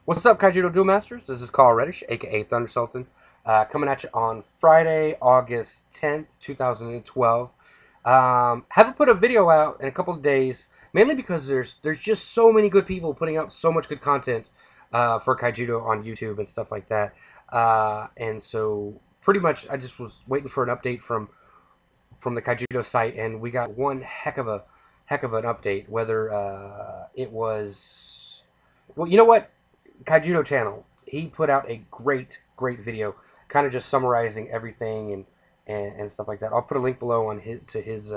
What's up, KAIJUDO Duel Masters? This is Carl Reddish, aka Thunder Sultan, coming at you on Friday, August 10th, 2012. Haven't put a video out in a couple of days, mainly because there's just so many good people putting out so much good content for KAIJUDO on YouTube and stuff like that. And so pretty much I just was waiting for an update from the KAIJUDO site, and we got one heck of an update. Whether it was, well, you know what? KAIJUDO channel, he put out a great video, kind of just summarizing everything and stuff like that. I'll put a link below on his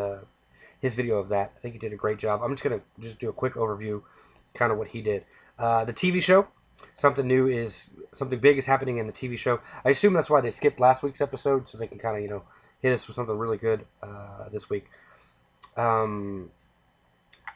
video of that. I think he did a great job. I'm just gonna do a quick overview, kind of what he did. The TV show, something big is happening in the TV show. I assume that's why they skipped last week's episode, so they can kind of hit us with something really good this week. I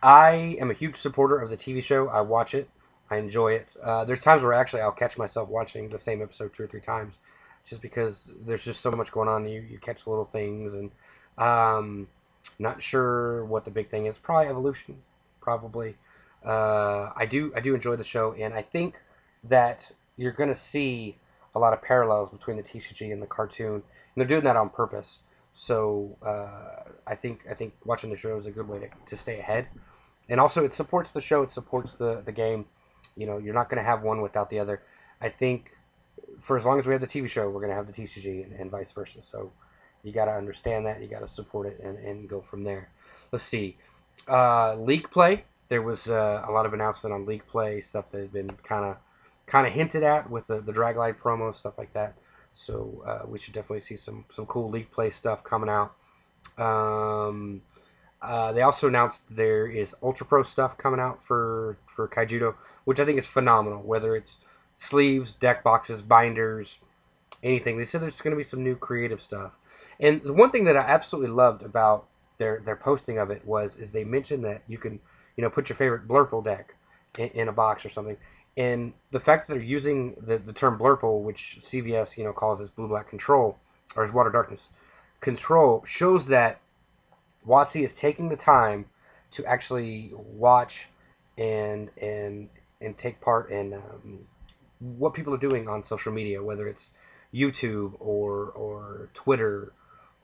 am a huge supporter of the TV show. I watch it. I enjoy it. There's times where actually I'll catch myself watching the same episode 2 or 3 times, just because there's just so much going on. You catch little things, and not sure what the big thing is. Probably evolution. Probably. I do enjoy the show, and I think that you're gonna see a lot of parallels between the TCG and the cartoon, and they're doing that on purpose. So I think watching the show is a good way to stay ahead, and also it supports the show. It supports the game. You're not going to have one without the other. I think for as long as we have the TV show, we're going to have the TCG and vice versa. So you got to understand that. You got to support it and go from there. Let's see. League play. There was a lot of announcement on league play, stuff that had been kind of hinted at with the Draglide promo, stuff like that. So we should definitely see some cool league play stuff coming out. They also announced there is Ultra Pro stuff coming out for KAIJUDO, which I think is phenomenal. Whether it's sleeves, deck boxes, binders, anything. They said there's going to be some new creative stuff. And the one thing that I absolutely loved about their posting of it is they mentioned that you can put your favorite Blurple deck in a box or something. And the fact that they're using the term Blurple, which CBS calls as Blue-Black Control, or as Water Darkness Control, shows that WotC is taking the time to actually watch and take part in what people are doing on social media, whether it's YouTube or Twitter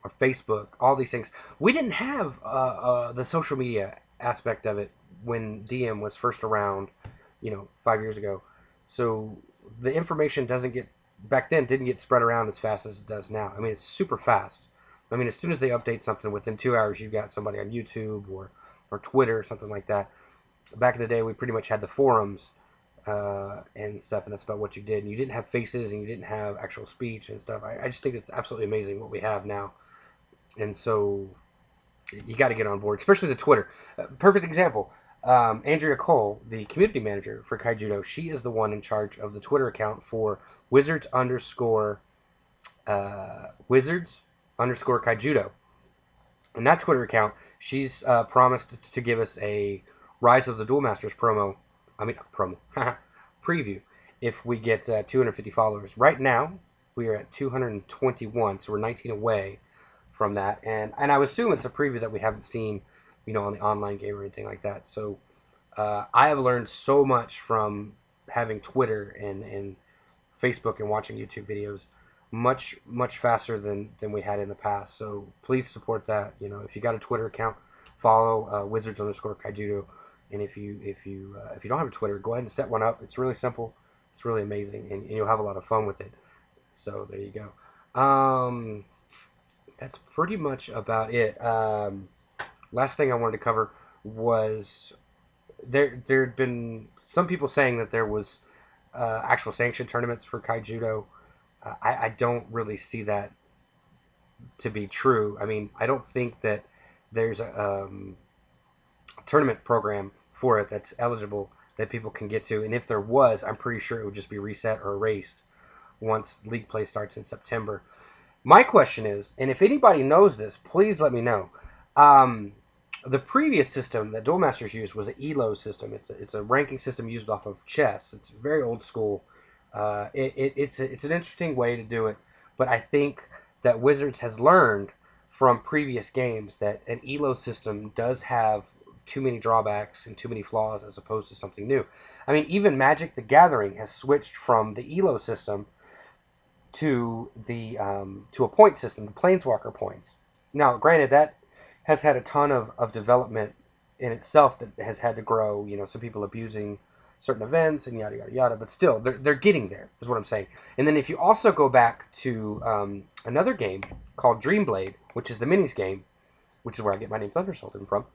or Facebook, all these things. We didn't have the social media aspect of it when DM was first around, 5 years ago. So the information back then didn't get spread around as fast as it does now. I mean, it's super fast. I mean, as soon as they update something, within 2 hours, you've got somebody on YouTube or Twitter or something like that. Back in the day, we pretty much had the forums and stuff, and that's about what you did. And you didn't have faces, and you didn't have actual speech and stuff. I just think it's absolutely amazing what we have now. And so you got to get on board, especially the Twitter. Perfect example. Andrea Cole, the community manager for KAIJUDO, she is the one in charge of the Twitter account for Wizards_KAIJUDO. And that Twitter account, she's promised to give us a Rise of the Duel Masters preview if we get 250 followers. Right now, we are at 221, so we're 19 away from that. And I would assume it's a preview that we haven't seen, on the online game or anything like that. So I have learned so much from having Twitter and Facebook and watching YouTube videos, much faster than we had in the past. So please support that. If you got a Twitter account, follow Wizards_KAIJUDO. And if you don't have a Twitter, go ahead and set one up. It's really simple. It's really amazing, and you'll have a lot of fun with it. So there you go. That's pretty much about it. Last thing I wanted to cover was there had been some people saying that there was actual sanctioned tournaments for KAIJUDO. I don't really see that to be true. I mean, I don't think that there's a tournament program for it that's eligible that people can get to. And if there was, I'm pretty sure it would just be reset or erased once league play starts in September. My question is, and if anybody knows this, please let me know. The previous system that Duel Masters used was an ELO system. It's a ranking system used off of chess. It's very old school. It's an interesting way to do it, but I think that Wizards has learned from previous games that an ELO system does have too many drawbacks and too many flaws as opposed to something new. I mean, even Magic the Gathering has switched from the ELO system to a point system, the Planeswalker points. Now, granted, that has had a ton of development in itself that has had to grow. You know, some people abusing certain events and yada yada yada, but still, they're getting there, is what I'm saying. And then if you also go back to another game called Dreamblade, which is the minis game, which is where I get my name Thunder Sultan from,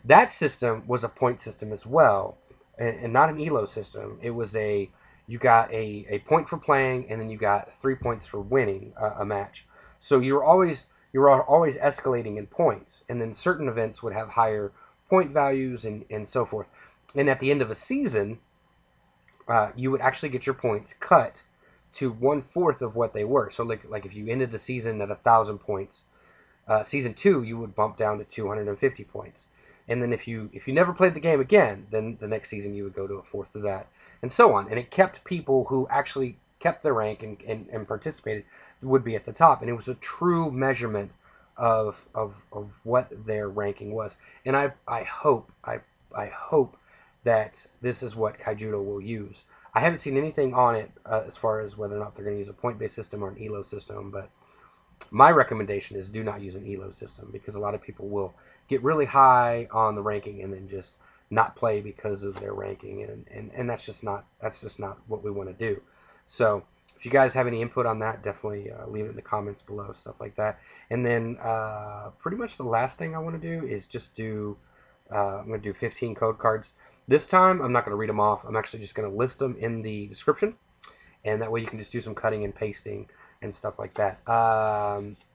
that system was a point system as well, and not an ELO system. It was you got a point for playing, and then you got 3 points for winning a match. So you were always escalating in points, and then certain events would have higher point values and so forth. And at the end of a season, you would actually get your points cut to 1/4 of what they were. So like if you ended the season at 1,000 points, season 2 you would bump down to 250 points. And then if you never played the game again, then the next season you would go to 1/4 of that, and so on. And it kept people who actually kept their rank and participated would be at the top. And it was a true measurement of what their ranking was. And I hope that this is what KAIJUDO will use. I haven't seen anything on it as far as whether or not they're going to use a point-based system or an ELO system, but my recommendation is do not use an ELO system, because a lot of people will get really high on the ranking and then just not play because of their ranking, and that's just not what we want to do. So if you guys have any input on that, definitely leave it in the comments below, stuff like that. And then pretty much the last thing I want to do is just do I'm going to do 15 code cards. This time I'm not going to read them off. I'm actually just going to list them in the description, and that way you can just do some cutting and pasting and stuff like that.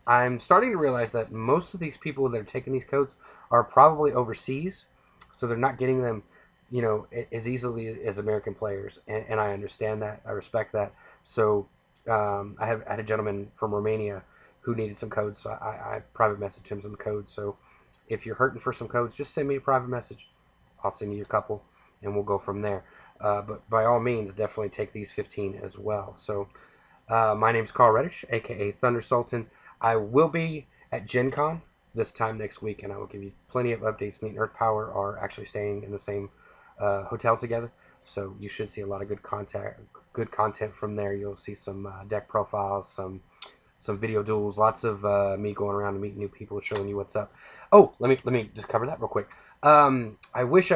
I'm starting to realize that most of these people that are taking these codes are probably overseas, so they're not getting them, you know, as easily as American players, and I understand that. I respect that. So I had a gentleman from Romania who needed some codes, so I private messaged him some codes. So if you're hurting for some codes, just send me a private message. I'll send you a couple, and we'll go from there. But by all means, definitely take these 15 as well. So my name's Carl Reddish, aka Thunder Sultan. I will be at Gen Con this time next week, and I will give you plenty of updates. Me and Earth Power are actually staying in the same hotel together, so you should see a lot of good content from there. You'll see some deck profiles, some video duels, lots of me going around and meeting new people, showing you what's up. Oh, let me just cover that real quick. I wish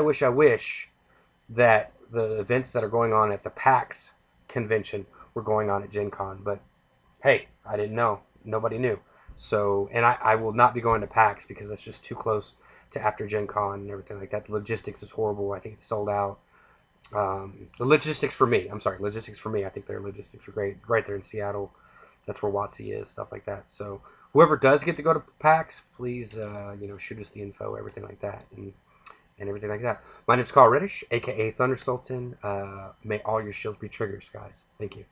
that the events that are going on at the PAX convention were going on at Gen Con, but hey, I didn't know. Nobody knew. So, and I will not be going to PAX because that's just too close to after Gen Con and everything like that. The logistics is horrible. I think it's sold out. The logistics for me, I think their logistics are great. Right there in Seattle. That's where WotC is, stuff like that. So whoever does get to go to PAX, please, shoot us the info, everything like that, and everything like that. My name's Carl Reddish, aka Thunder Sultan. May all your shields be triggers, guys. Thank you.